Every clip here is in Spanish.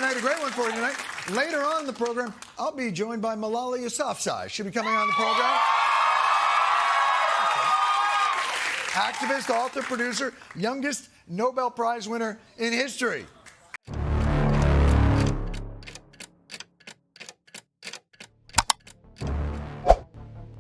tonight, a great one for you tonight. Later on in the program, I'll be joined by Malala Yousafzai. She'll be coming on the program. Activist, author, producer, youngest Nobel Prize winner in history.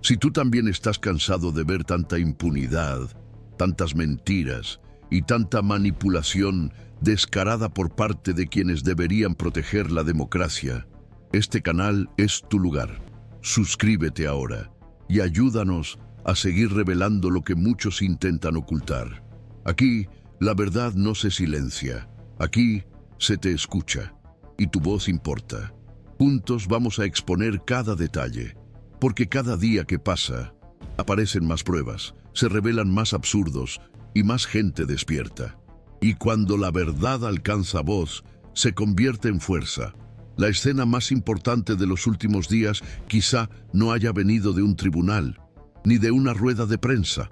Si tú también estás cansado de ver tanta impunidad, tantas mentiras y tanta manipulación descarada por parte de quienes deberían proteger la democracia, este canal es tu lugar. Suscríbete ahora y ayúdanos a seguir revelando lo que muchos intentan ocultar. Aquí, la verdad no se silencia. Aquí, se te escucha. Y tu voz importa. Juntos vamos a exponer cada detalle. Porque cada día que pasa, aparecen más pruebas, se revelan más absurdos y más gente despierta. Y cuando la verdad alcanza voz, se convierte en fuerza. La escena más importante de los últimos días quizá no haya venido de un tribunal, ni de una rueda de prensa.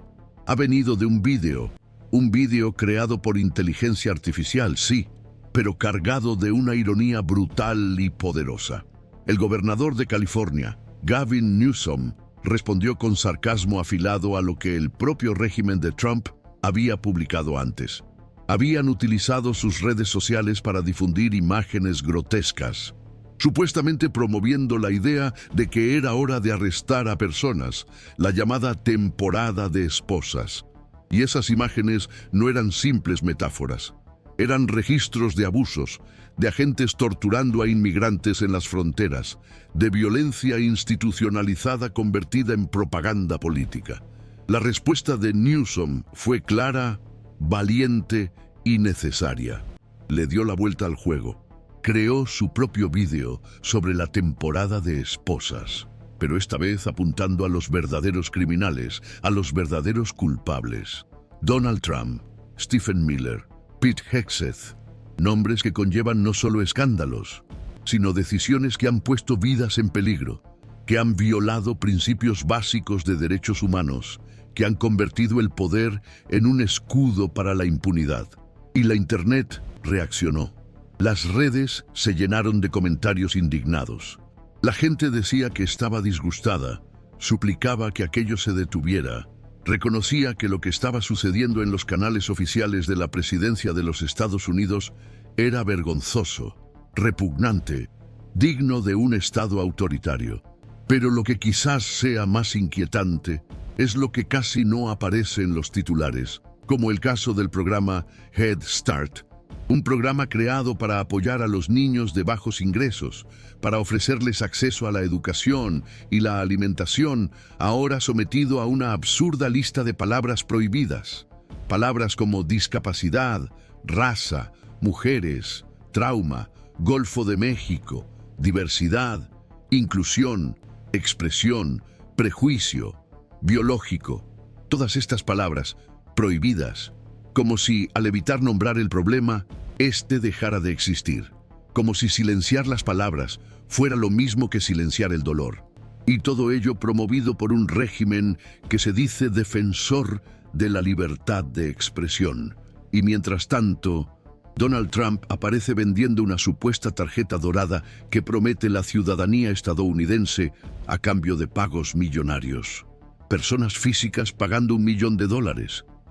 Ha venido de un vídeo creado por inteligencia artificial, sí, pero cargado de una ironía brutal y poderosa. El gobernador de California, Gavin Newsom, respondió con sarcasmo afilado a lo que el propio régimen de Trump había publicado antes. Habían utilizado sus redes sociales para difundir imágenes grotescas, supuestamente promoviendo la idea de que era hora de arrestar a personas, la llamada temporada de esposas. Y esas imágenes no eran simples metáforas, eran registros de abusos, de agentes torturando a inmigrantes en las fronteras, de violencia institucionalizada convertida en propaganda política. La respuesta de Newsom fue clara, valiente y necesaria. Le dio la vuelta al juego. Creó su propio vídeo sobre la temporada de esposas, pero esta vez apuntando a los verdaderos criminales, a los verdaderos culpables. Donald Trump, Stephen Miller, Pete Hegseth, nombres que conllevan no solo escándalos, sino decisiones que han puesto vidas en peligro, que han violado principios básicos de derechos humanos, que han convertido el poder en un escudo para la impunidad. Y la Internet reaccionó. Las redes se llenaron de comentarios indignados. La gente decía que estaba disgustada, suplicaba que aquello se detuviera, reconocía que lo que estaba sucediendo en los canales oficiales de la presidencia de los Estados Unidos era vergonzoso, repugnante, digno de un Estado autoritario. Pero lo que quizás sea más inquietante es lo que casi no aparece en los titulares, como el caso del programa Head Start, un programa creado para apoyar a los niños de bajos ingresos, para ofrecerles acceso a la educación y la alimentación, ahora sometido a una absurda lista de palabras prohibidas. Palabras como discapacidad, raza, mujeres, trauma, Golfo de México, diversidad, inclusión, expresión, prejuicio, biológico. Todas estas palabras prohibidas, como si al evitar nombrar el problema, éste dejara de existir. Como si silenciar las palabras fuera lo mismo que silenciar el dolor. Y todo ello promovido por un régimen que se dice defensor de la libertad de expresión. Y mientras tanto, Donald Trump aparece vendiendo una supuesta tarjeta dorada que promete la ciudadanía estadounidense a cambio de pagos millonarios. Personas físicas pagando $1 millón,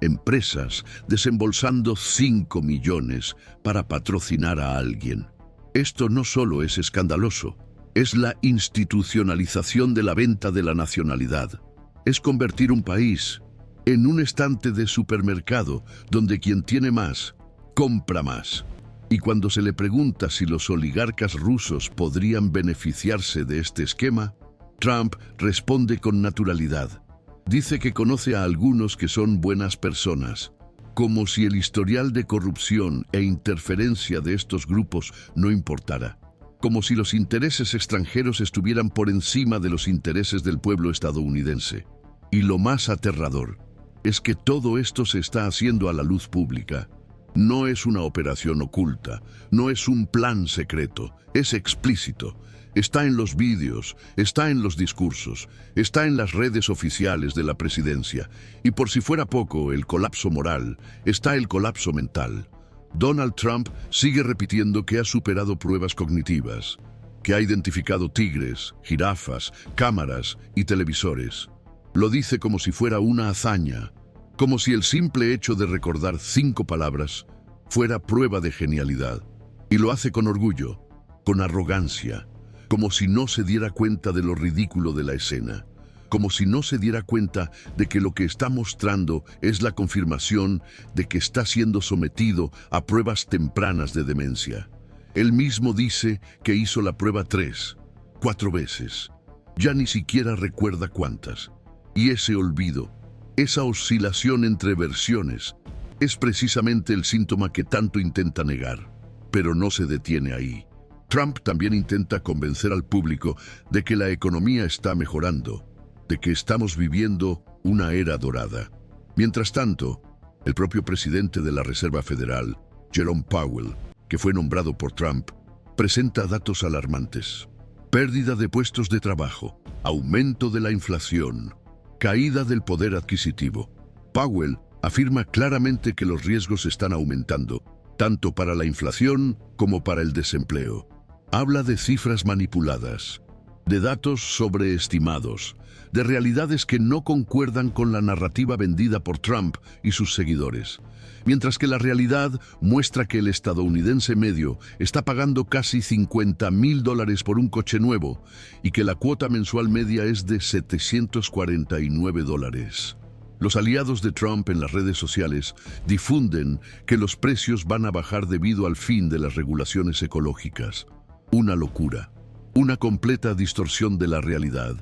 empresas desembolsando 5 millones para patrocinar a alguien. Esto no solo es escandaloso, es la institucionalización de la venta de la nacionalidad. Es convertir un país en un estante de supermercado donde quien tiene más, compra más. Y cuando se le pregunta si los oligarcas rusos podrían beneficiarse de este esquema, Trump responde con naturalidad. Dice que conoce a algunos que son buenas personas, como si el historial de corrupción e interferencia de estos grupos no importara, como si los intereses extranjeros estuvieran por encima de los intereses del pueblo estadounidense. Y lo más aterrador es que todo esto se está haciendo a la luz pública. No es una operación oculta, no es un plan secreto, es explícito. Está en los vídeos, está en los discursos, está en las redes oficiales de la presidencia. Y por si fuera poco el colapso moral, está el colapso mental. Donald Trump sigue repitiendo que ha superado pruebas cognitivas, que ha identificado tigres, jirafas, cámaras y televisores. Lo dice como si fuera una hazaña, como si el simple hecho de recordar 5 palabras fuera prueba de genialidad. Y lo hace con orgullo, con arrogancia, como si no se diera cuenta de lo ridículo de la escena, como si no se diera cuenta de que lo que está mostrando es la confirmación de que está siendo sometido a pruebas tempranas de demencia. Él mismo dice que hizo la prueba 3, 4 veces. Ya ni siquiera recuerda cuántas. Y ese olvido, esa oscilación entre versiones, es precisamente el síntoma que tanto intenta negar. Pero no se detiene ahí. Trump también intenta convencer al público de que la economía está mejorando, de que estamos viviendo una era dorada. Mientras tanto, el propio presidente de la Reserva Federal, Jerome Powell, que fue nombrado por Trump, presenta datos alarmantes. Pérdida de puestos de trabajo, aumento de la inflación, caída del poder adquisitivo. Powell afirma claramente que los riesgos están aumentando, tanto para la inflación como para el desempleo. Habla de cifras manipuladas, de datos sobreestimados, de realidades que no concuerdan con la narrativa vendida por Trump y sus seguidores. Mientras que la realidad muestra que el estadounidense medio está pagando casi $50,000 por un coche nuevo y que la cuota mensual media es de $749. Los aliados de Trump en las redes sociales difunden que los precios van a bajar debido al fin de las regulaciones ecológicas. Una locura, una completa distorsión de la realidad.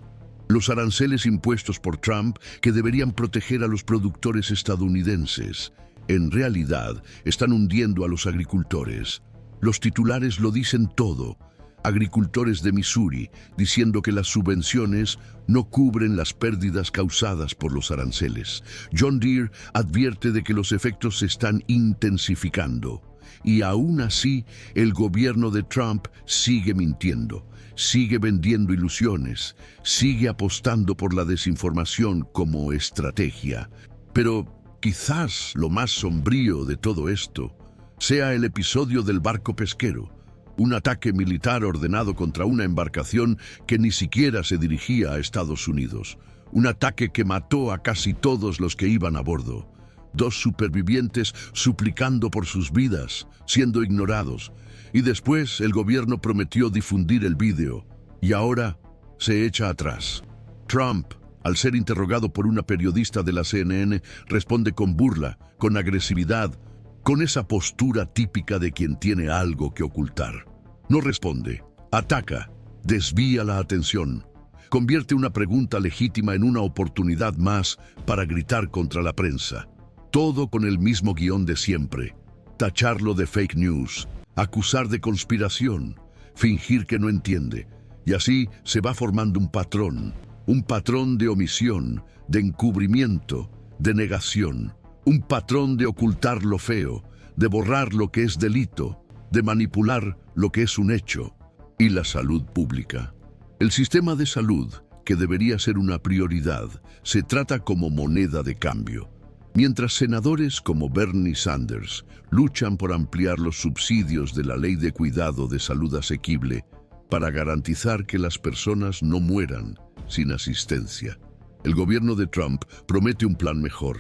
Los aranceles impuestos por Trump, que deberían proteger a los productores estadounidenses, en realidad están hundiendo a los agricultores. Los titulares lo dicen todo. Agricultores de Missouri diciendo que las subvenciones no cubren las pérdidas causadas por los aranceles. John Deere advierte de que los efectos se están intensificando. Y aún así, el gobierno de Trump sigue mintiendo, sigue vendiendo ilusiones, sigue apostando por la desinformación como estrategia. Pero quizás lo más sombrío de todo esto sea el episodio del barco pesquero, un ataque militar ordenado contra una embarcación que ni siquiera se dirigía a Estados Unidos, un ataque que mató a casi todos los que iban a bordo. 2 supervivientes suplicando por sus vidas, siendo ignorados, y después el gobierno prometió difundir el vídeo, y ahora se echa atrás. Trump, al ser interrogado por una periodista de la CNN, responde con burla, con agresividad, con esa postura típica de quien tiene algo que ocultar. No responde, ataca, desvía la atención, convierte una pregunta legítima en una oportunidad más para gritar contra la prensa. Todo con el mismo guión de siempre: tacharlo de fake news, acusar de conspiración, fingir que no entiende. Y así se va formando un patrón de omisión, de encubrimiento, de negación, un patrón de ocultar lo feo, de borrar lo que es delito, de manipular lo que es un hecho. Y la salud pública. El sistema de salud, que debería ser una prioridad, se trata como moneda de cambio. Mientras senadores como Bernie Sanders luchan por ampliar los subsidios de la Ley de Cuidado de Salud Asequible para garantizar que las personas no mueran sin asistencia, el gobierno de Trump promete un plan mejor,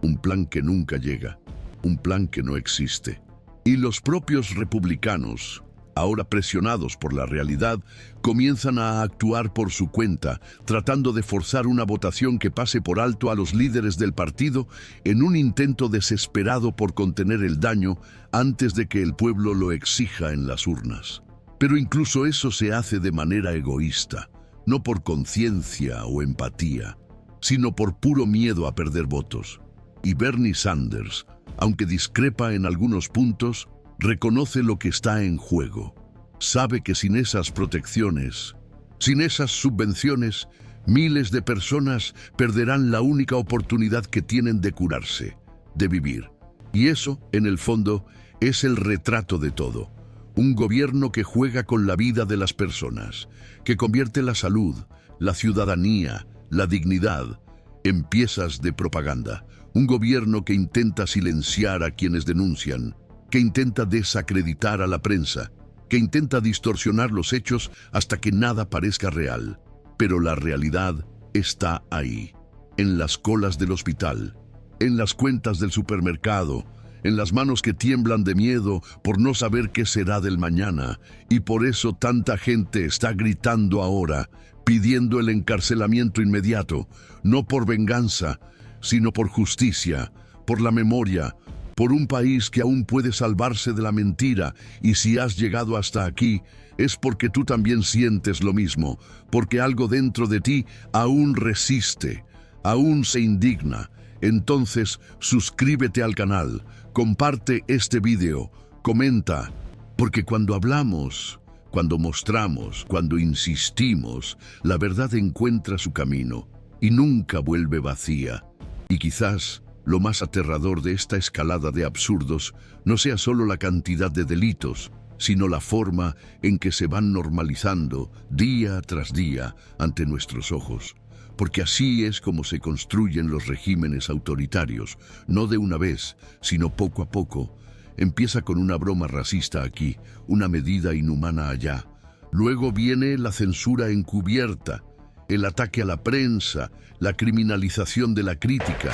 un plan que nunca llega, un plan que no existe. Y los propios republicanos, ahora presionados por la realidad, comienzan a actuar por su cuenta, tratando de forzar una votación que pase por alto a los líderes del partido en un intento desesperado por contener el daño antes de que el pueblo lo exija en las urnas. Pero incluso eso se hace de manera egoísta, no por conciencia o empatía, sino por puro miedo a perder votos. Y Bernie Sanders, aunque discrepa en algunos puntos, reconoce lo que está en juego. Sabe que sin esas protecciones, sin esas subvenciones, miles de personas perderán la única oportunidad que tienen de curarse, de vivir. Y eso, en el fondo, es el retrato de todo. Un gobierno que juega con la vida de las personas, que convierte la salud, la ciudadanía, la dignidad, en piezas de propaganda. Un gobierno que intenta silenciar a quienes denuncian que intenta desacreditar a la prensa, que intenta distorsionar los hechos hasta que nada parezca real. Pero la realidad está ahí, en las colas del hospital, en las cuentas del supermercado, en las manos que tiemblan de miedo por no saber qué será del mañana. Y por eso tanta gente está gritando ahora, pidiendo el encarcelamiento inmediato, no por venganza, sino por justicia, por la memoria, por un país que aún puede salvarse de la mentira. Y si has llegado hasta aquí, es porque tú también sientes lo mismo, porque algo dentro de ti aún resiste, aún se indigna. Entonces, suscríbete al canal, comparte este video, comenta, porque cuando hablamos, cuando mostramos, cuando insistimos, la verdad encuentra su camino y nunca vuelve vacía. Y quizás lo más aterrador de esta escalada de absurdos no sea solo la cantidad de delitos, sino la forma en que se van normalizando día tras día ante nuestros ojos. Porque así es como se construyen los regímenes autoritarios, no de una vez, sino poco a poco. Empieza con una broma racista aquí, una medida inhumana allá. Luego viene la censura encubierta, el ataque a la prensa, la criminalización de la crítica,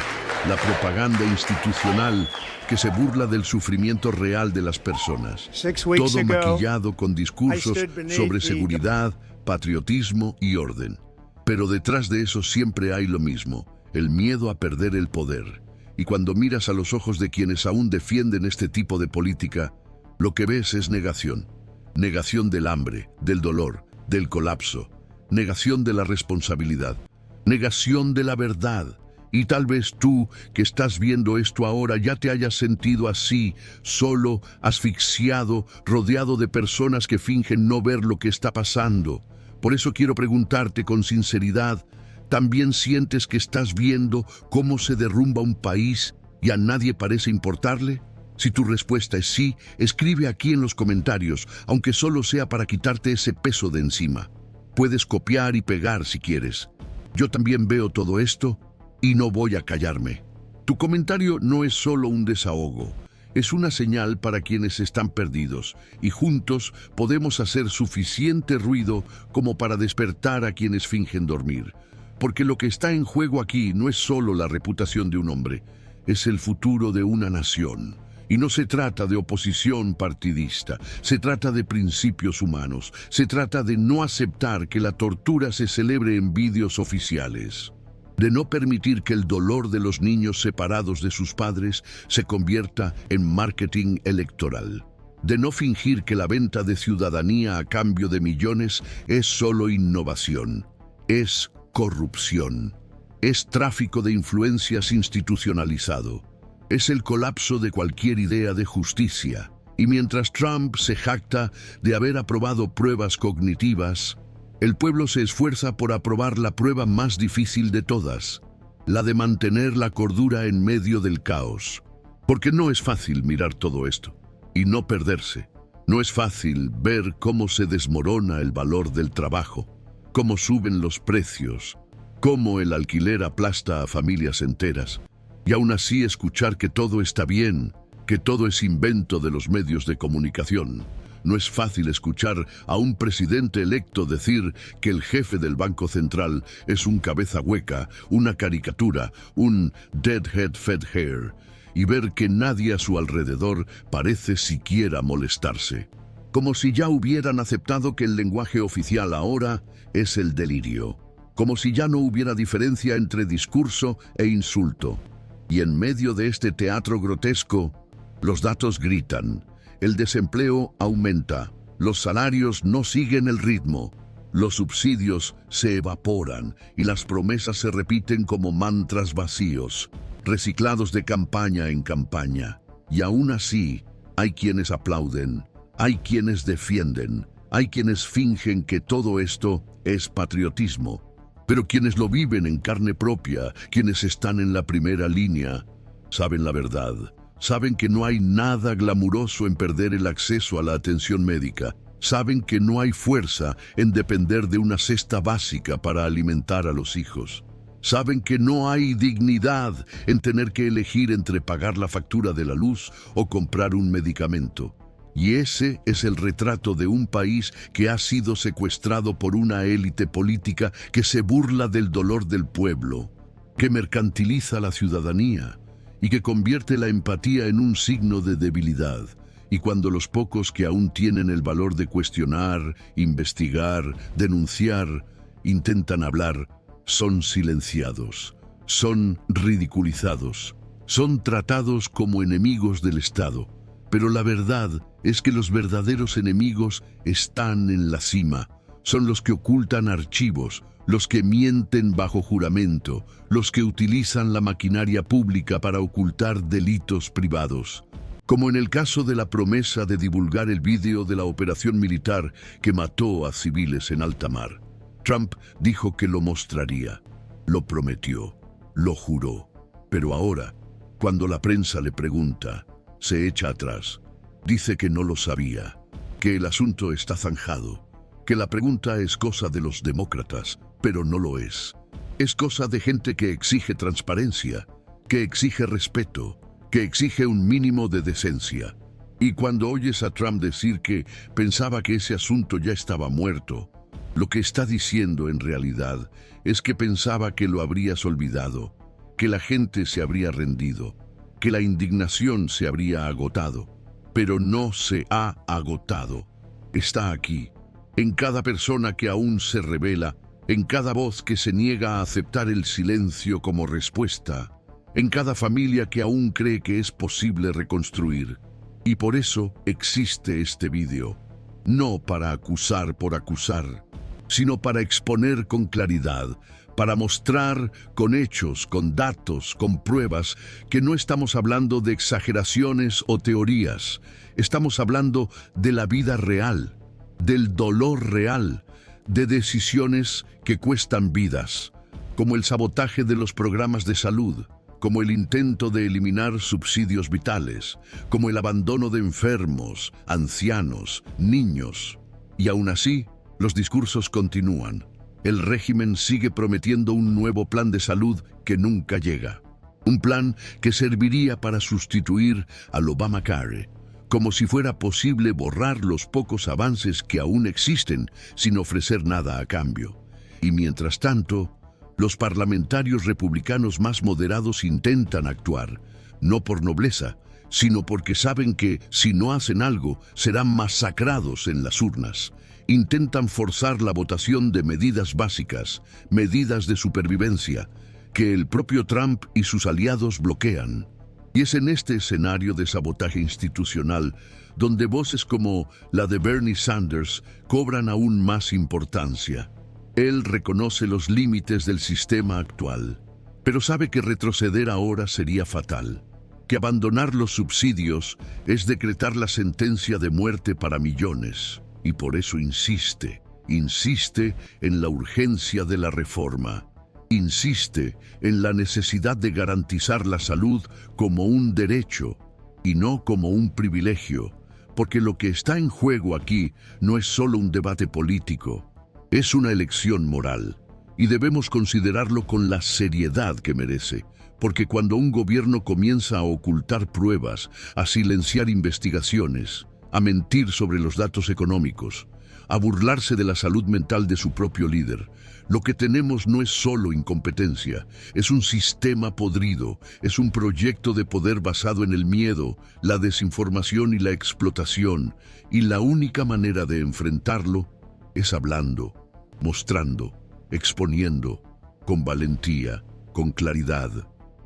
la propaganda institucional que se burla del sufrimiento real de las personas. Todo maquillado con discursos sobre seguridad, patriotismo y orden. Pero detrás de eso siempre hay lo mismo, el miedo a perder el poder. Y cuando miras a los ojos de quienes aún defienden este tipo de política, lo que ves es negación. Negación del hambre, del dolor, del colapso. Negación de la responsabilidad. Negación de la verdad. Y tal vez tú, que estás viendo esto ahora, ya te hayas sentido así, solo, asfixiado, rodeado de personas que fingen no ver lo que está pasando. Por eso quiero preguntarte con sinceridad, ¿también sientes que estás viendo cómo se derrumba un país y a nadie parece importarle? Si tu respuesta es sí, escribe aquí en los comentarios, aunque solo sea para quitarte ese peso de encima. Puedes copiar y pegar si quieres. Yo también veo todo esto y no voy a callarme. Tu comentario no es solo un desahogo. Es una señal para quienes están perdidos, y juntos podemos hacer suficiente ruido como para despertar a quienes fingen dormir. Porque lo que está en juego aquí no es solo la reputación de un hombre, es el futuro de una nación. Y no se trata de oposición partidista, se trata de principios humanos, se trata de no aceptar que la tortura se celebre en vídeos oficiales. De no permitir que el dolor de los niños separados de sus padres se convierta en marketing electoral. De no fingir que la venta de ciudadanía a cambio de millones es solo innovación. Es corrupción. Es tráfico de influencias institucionalizado. Es el colapso de cualquier idea de justicia. Y mientras Trump se jacta de haber aprobado pruebas cognitivas, el pueblo se esfuerza por aprobar la prueba más difícil de todas, la de mantener la cordura en medio del caos. Porque no es fácil mirar todo esto y no perderse. No es fácil ver cómo se desmorona el valor del trabajo, cómo suben los precios, cómo el alquiler aplasta a familias enteras, y aún así escuchar que todo está bien, que todo es invento de los medios de comunicación. No es fácil escuchar a un presidente electo decir que el jefe del Banco Central es un cabeza hueca, una caricatura, un deadhead fed hair, y ver que nadie a su alrededor parece siquiera molestarse. Como si ya hubieran aceptado que el lenguaje oficial ahora es el delirio. Como si ya no hubiera diferencia entre discurso e insulto. Y en medio de este teatro grotesco, los datos gritan. El desempleo aumenta, los salarios no siguen el ritmo, los subsidios se evaporan y las promesas se repiten como mantras vacíos, reciclados de campaña en campaña. Y aún así, hay quienes aplauden, hay quienes defienden, hay quienes fingen que todo esto es patriotismo. Pero quienes lo viven en carne propia, quienes están en la primera línea, saben la verdad. Saben que no hay nada glamuroso en perder el acceso a la atención médica. Saben que no hay fuerza en depender de una cesta básica para alimentar a los hijos. Saben que no hay dignidad en tener que elegir entre pagar la factura de la luz o comprar un medicamento. Y ese es el retrato de un país que ha sido secuestrado por una élite política que se burla del dolor del pueblo, que mercantiliza la ciudadanía y que convierte la empatía en un signo de debilidad. Y cuando los pocos que aún tienen el valor de cuestionar, investigar, denunciar, intentan hablar, son silenciados, son ridiculizados, son tratados como enemigos del Estado. Pero la verdad es que los verdaderos enemigos están en la cima. Son los que ocultan archivos, los que mienten bajo juramento, los que utilizan la maquinaria pública para ocultar delitos privados. Como en el caso de la promesa de divulgar el vídeo de la operación militar que mató a civiles en alta mar. Trump dijo que lo mostraría, lo prometió, lo juró. Pero ahora, cuando la prensa le pregunta, se echa atrás. Dice que no lo sabía, que el asunto está zanjado, que la pregunta es cosa de los demócratas, pero no lo es. Es cosa de gente que exige transparencia, que exige respeto, que exige un mínimo de decencia. Y cuando oyes a Trump decir que pensaba que ese asunto ya estaba muerto, lo que está diciendo en realidad es que pensaba que lo habrías olvidado, que la gente se habría rendido, que la indignación se habría agotado. Pero no se ha agotado. Está aquí, en cada persona que aún se rebela, en cada voz que se niega a aceptar el silencio como respuesta, en cada familia que aún cree que es posible reconstruir. Y por eso existe este vídeo, no para acusar por acusar, sino para exponer con claridad, para mostrar con hechos, con datos, con pruebas, que no estamos hablando de exageraciones o teorías, estamos hablando de la vida real, del dolor real, de decisiones que cuestan vidas, como el sabotaje de los programas de salud, como el intento de eliminar subsidios vitales, como el abandono de enfermos, ancianos, niños. Y aún así, los discursos continúan. El régimen sigue prometiendo un nuevo plan de salud que nunca llega. Un plan que serviría para sustituir al Obamacare, como si fuera posible borrar los pocos avances que aún existen sin ofrecer nada a cambio. Y mientras tanto, los parlamentarios republicanos más moderados intentan actuar, no por nobleza, sino porque saben que, si no hacen algo, serán masacrados en las urnas. Intentan forzar la votación de medidas básicas, medidas de supervivencia, que el propio Trump y sus aliados bloquean. Y es en este escenario de sabotaje institucional donde voces como la de Bernie Sanders cobran aún más importancia. Él reconoce los límites del sistema actual, pero sabe que retroceder ahora sería fatal, que abandonar los subsidios es decretar la sentencia de muerte para millones. Y por eso insiste en la urgencia de la reforma, insiste en la necesidad de garantizar la salud como un derecho y no como un privilegio, porque lo que está en juego aquí no es solo un debate político, es una elección moral, y debemos considerarlo con la seriedad que merece, porque cuando un gobierno comienza a ocultar pruebas, a silenciar investigaciones, a mentir sobre los datos económicos, a burlarse de la salud mental de su propio líder, lo que tenemos no es solo incompetencia, es un sistema podrido, es un proyecto de poder basado en el miedo, la desinformación y la explotación, y la única manera de enfrentarlo es hablando, mostrando, exponiendo, con valentía, con claridad,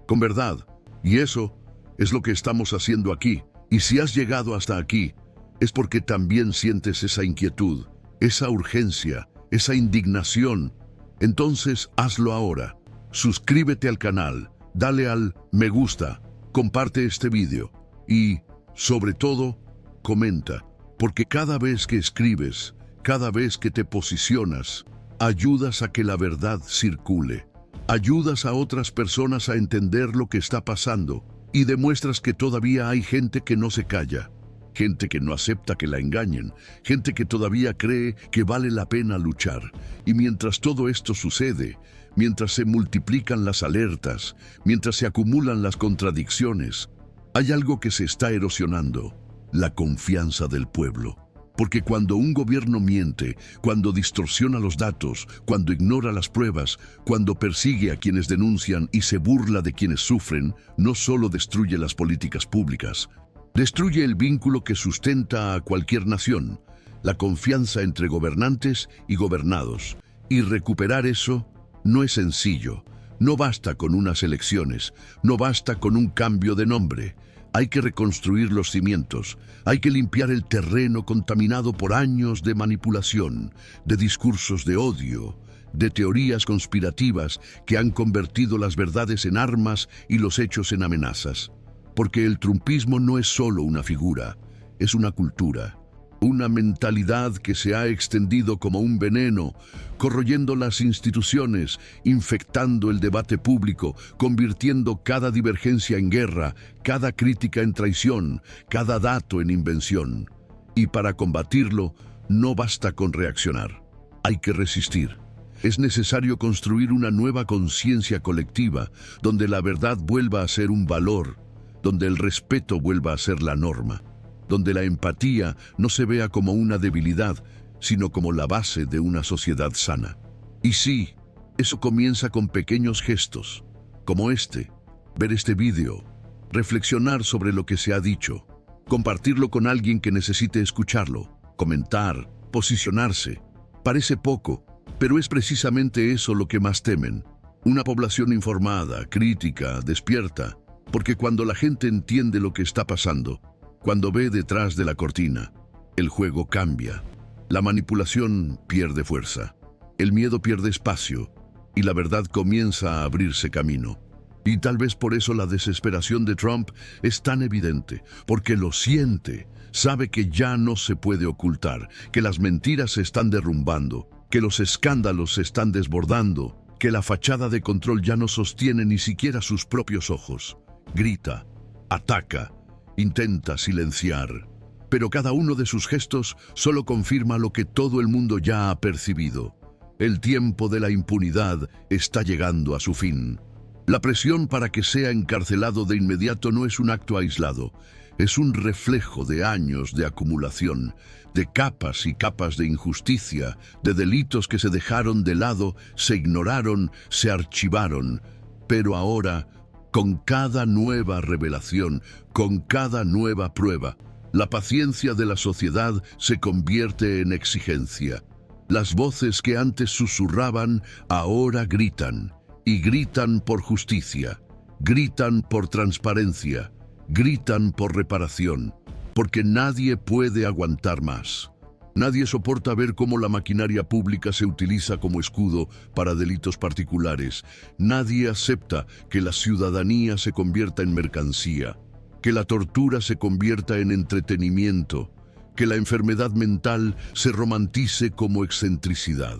con verdad. Y eso es lo que estamos haciendo aquí. Y si has llegado hasta aquí, es porque también sientes esa inquietud, esa urgencia, esa indignación. Entonces hazlo ahora. Suscríbete al canal, dale al me gusta, comparte este vídeo y, sobre todo, comenta, porque cada vez que escribes, cada vez que te posicionas, ayudas a que la verdad circule, ayudas a otras personas a entender lo que está pasando y demuestras que todavía hay gente que no se calla. Gente que no acepta que la engañen, gente que todavía cree que vale la pena luchar. Y mientras todo esto sucede, mientras se multiplican las alertas, mientras se acumulan las contradicciones, hay algo que se está erosionando: la confianza del pueblo. Porque cuando un gobierno miente, cuando distorsiona los datos, cuando ignora las pruebas, cuando persigue a quienes denuncian y se burla de quienes sufren, no solo destruye las políticas públicas, destruye el vínculo que sustenta a cualquier nación, la confianza entre gobernantes y gobernados. Y recuperar eso no es sencillo. No basta con unas elecciones, no basta con un cambio de nombre. Hay que reconstruir los cimientos, hay que limpiar el terreno contaminado por años de manipulación, de discursos de odio, de teorías conspirativas que han convertido las verdades en armas y los hechos en amenazas. Porque el trumpismo no es solo una figura, es una cultura. Una mentalidad que se ha extendido como un veneno, corroyendo las instituciones, infectando el debate público, convirtiendo cada divergencia en guerra, cada crítica en traición, cada dato en invención. Y para combatirlo, no basta con reaccionar. Hay que resistir. Es necesario construir una nueva conciencia colectiva, donde la verdad vuelva a ser un valor, donde el respeto vuelva a ser la norma, donde la empatía no se vea como una debilidad, sino como la base de una sociedad sana. Y sí, eso comienza con pequeños gestos, como este: ver este vídeo, reflexionar sobre lo que se ha dicho, compartirlo con alguien que necesite escucharlo, comentar, posicionarse. Parece poco, pero es precisamente eso lo que más temen: una población informada, crítica, despierta, porque cuando la gente entiende lo que está pasando, cuando ve detrás de la cortina, el juego cambia. La manipulación pierde fuerza, el miedo pierde espacio y la verdad comienza a abrirse camino. Y tal vez por eso la desesperación de Trump es tan evidente, porque lo siente, sabe que ya no se puede ocultar, que las mentiras se están derrumbando, que los escándalos se están desbordando, que la fachada de control ya no sostiene ni siquiera sus propios ojos. Grita, ataca, intenta silenciar, pero cada uno de sus gestos solo confirma lo que todo el mundo ya ha percibido. El tiempo de la impunidad está llegando a su fin. La presión para que sea encarcelado de inmediato no es un acto aislado, es un reflejo de años de acumulación, de capas y capas de injusticia, de delitos que se dejaron de lado, se ignoraron, se archivaron, pero ahora, con cada nueva revelación, con cada nueva prueba, la paciencia de la sociedad se convierte en exigencia. Las voces que antes susurraban, ahora gritan, y gritan por justicia, gritan por transparencia, gritan por reparación, porque nadie puede aguantar más. Nadie soporta ver cómo la maquinaria pública se utiliza como escudo para delitos particulares. Nadie acepta que la ciudadanía se convierta en mercancía, que la tortura se convierta en entretenimiento, que la enfermedad mental se romantice como excentricidad,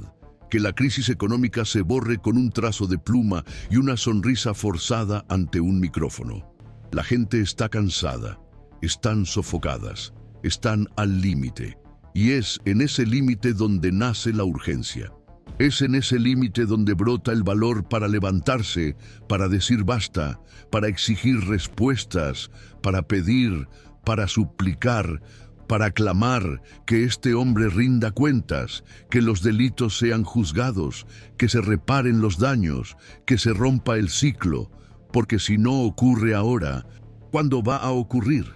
que la crisis económica se borre con un trazo de pluma y una sonrisa forzada ante un micrófono. La gente está cansada, están sofocadas, están al límite. Y es en ese límite donde nace la urgencia. Es en ese límite donde brota el valor para levantarse, para decir basta, para exigir respuestas, para pedir, para suplicar, para clamar que este hombre rinda cuentas, que los delitos sean juzgados, que se reparen los daños, que se rompa el ciclo, porque si no ocurre ahora, ¿cuándo va a ocurrir?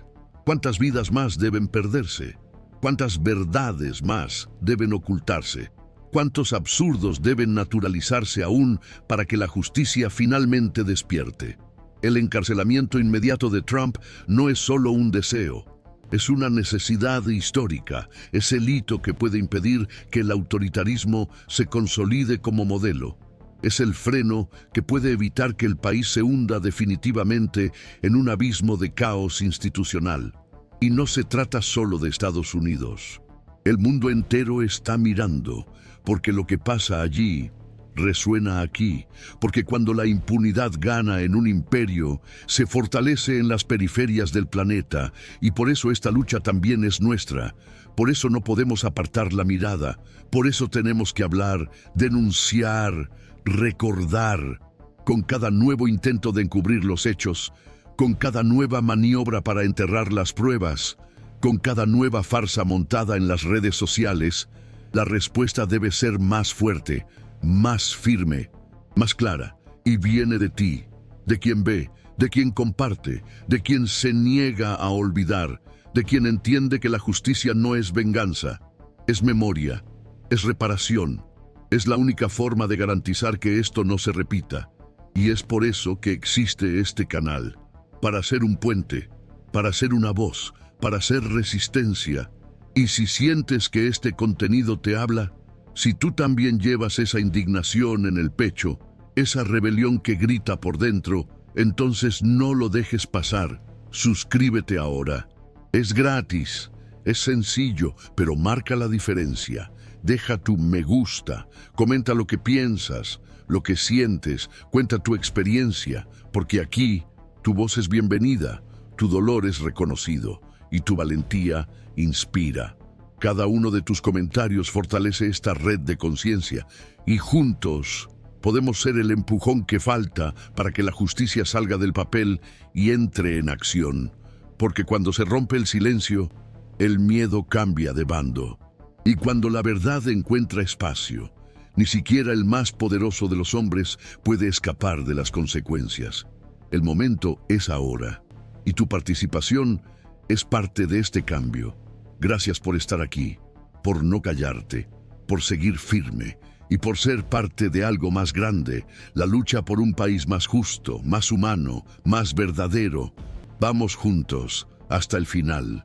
¿Cuántas vidas más deben perderse? ¿Cuántas verdades más deben ocultarse? ¿Cuántos absurdos deben naturalizarse aún para que la justicia finalmente despierte? El encarcelamiento inmediato de Trump no es solo un deseo, es una necesidad histórica, es el hito que puede impedir que el autoritarismo se consolide como modelo. Es el freno que puede evitar que el país se hunda definitivamente en un abismo de caos institucional. Y no se trata solo de Estados Unidos. El mundo entero está mirando, porque lo que pasa allí resuena aquí, porque cuando la impunidad gana en un imperio, se fortalece en las periferias del planeta, y por eso esta lucha también es nuestra. Por eso no podemos apartar la mirada, por eso tenemos que hablar, denunciar, recordar, con cada nuevo intento de encubrir los hechos, con cada nueva maniobra para enterrar las pruebas, con cada nueva farsa montada en las redes sociales, la respuesta debe ser más fuerte, más firme, más clara, y viene de ti, de quien ve, de quien comparte, de quien se niega a olvidar, de quien entiende que la justicia no es venganza, es memoria, es reparación, es la única forma de garantizar que esto no se repita. Y es por eso que existe este canal, para ser un puente, para ser una voz, para ser resistencia. Y si sientes que este contenido te habla, si tú también llevas esa indignación en el pecho, esa rebelión que grita por dentro, entonces no lo dejes pasar. Suscríbete ahora. Es gratis, es sencillo, pero marca la diferencia. Deja tu me gusta, comenta lo que piensas, lo que sientes, cuenta tu experiencia, porque aquí tu voz es bienvenida, tu dolor es reconocido y tu valentía inspira. Cada uno de tus comentarios fortalece esta red de conciencia y juntos podemos ser el empujón que falta para que la justicia salga del papel y entre en acción. Porque cuando se rompe el silencio, el miedo cambia de bando. Y cuando la verdad encuentra espacio, ni siquiera el más poderoso de los hombres puede escapar de las consecuencias. El momento es ahora, y tu participación es parte de este cambio. Gracias por estar aquí, por no callarte, por seguir firme y por ser parte de algo más grande, la lucha por un país más justo, más humano, más verdadero. Vamos juntos hasta el final.